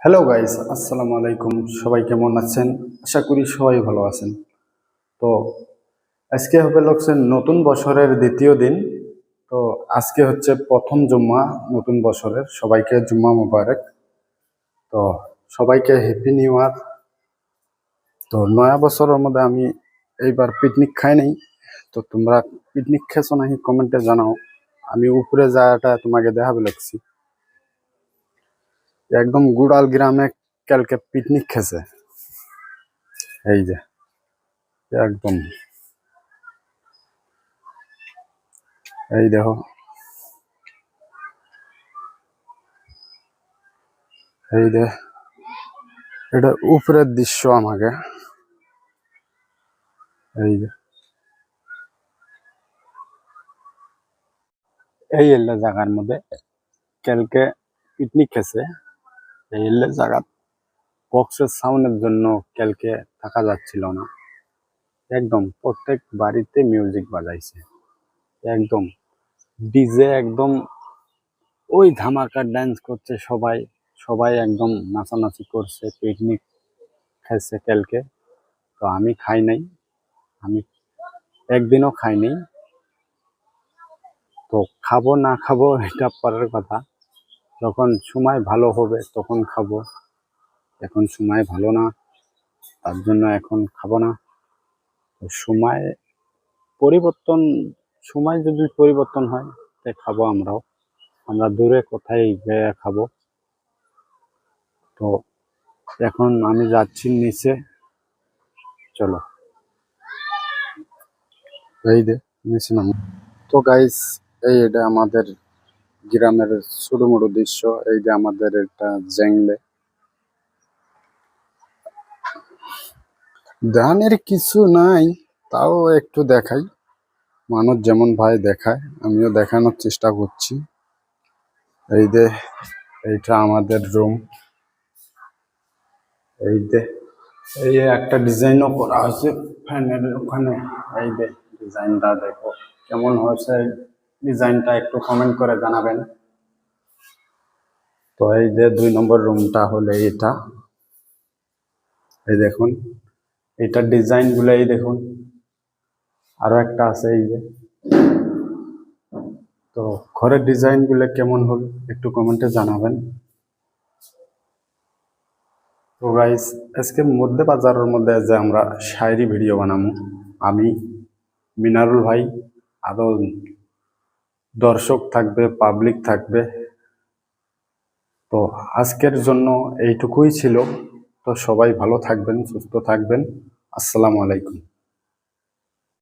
Hello guys, আসসালামু আলাইকুম। সবাই কেমন আছেন? আশা করি সবাই ভালো আছেন। তো আজকে হচ্ছে নতুন বছরের দ্বিতীয় দিন। তো আজকে হচ্ছে প্রথম জুম্মা নতুন বছরের। সবাইকে জুম্মা মুবারক। তো সবাইকে হ্যাপি নিউ ইয়ার। তো নয়া বছরের মধ্যে আমি এইবার পিকনিক খাই নাই। তো তোমরা পিকনিক খেয়েছো নাকি কমেন্টে জানাও। আমি উপরে যাওয়াটা তোমাকে দেখাবে লাগছি। একদম গুড়াল গ্রামে কালকে পিকনিক খেয়েছে। এই যে একদম, এই দেখো, এই যে এটা উপরের দৃশ্য। আমাকে এই যে এই এলে জায়গার মধ্যে কালকে পিকনিক খেছে। এই এলে জায়গা বক্সের সাউন্ডের জন্য কালকে থাকা যাচ্ছিল না। একদম প্রত্যেক বাড়িতে মিউজিক বাজাইছে। একদম ডিজে, একদম ওই ধামাকা ডান্স করছে সবাই। সবাই একদম নাচানাচি করছে, পিকনিক খাইছে কালকে। তো আমি খাই নাই, আমি একদিনও খাই নাই। তো খাবো না খাবো এটা পরের কথা। যখন সময় ভালো হবে তখন খাবো। এখন সময় ভালো না, তার জন্য এখন খাবো না। তো সময় পরিবর্তন, সময় যদি পরিবর্তন হয় তাই খাবো আমরাও। আমরা দূরে কোথায় গিয়ে খাবো। তো এখন আমি যাচ্ছি নিচে। চলো, এই যে নিচে নাম। তো গাইস, এটা আমাদের গ্রামের ছোট মোটো দৃশ্য। এই যে আমাদের এটা জেংলে। ধানের কিছু নাই, তাও একটু দেখাই। মানুষ যেমন ভাই দেখায়, আমিও দেখানোর চেষ্টা করছি। এই যে এইটা আমাদের রুম। এই যে এই একটা ডিজাইনও করা হয়েছে ফ্যানের ওখানে। এই যে ডিজাইনটা দেখো কেমন হয়েছে। ডিজাইনটা একটু কমেন্ট করে জানাবেন। তো এই যে 2 নম্বর রুমটা হলে এটা। এই দেখুন, এটার ডিজাইন গুলো এই দেখুন। আরো একটা আছে এই যে। তো ঘরের ডিজাইন গুলো কেমন হল একটু কমেন্টে জানাবেন। তো গাইস, আজকে মধ্যে বাজারের মধ্যে যে আমরা শায়রি ভিডিও বানাবো, আমি, মিনারুল ভাই, আরো দর্শক থাকবে, পাবলিক থাকবে। তো আজকের জন্য এইটুকুই ছিল। তো সবাই ভালো থাকবেন, সুস্থ থাকবেন। আসসালামু আলাইকুম।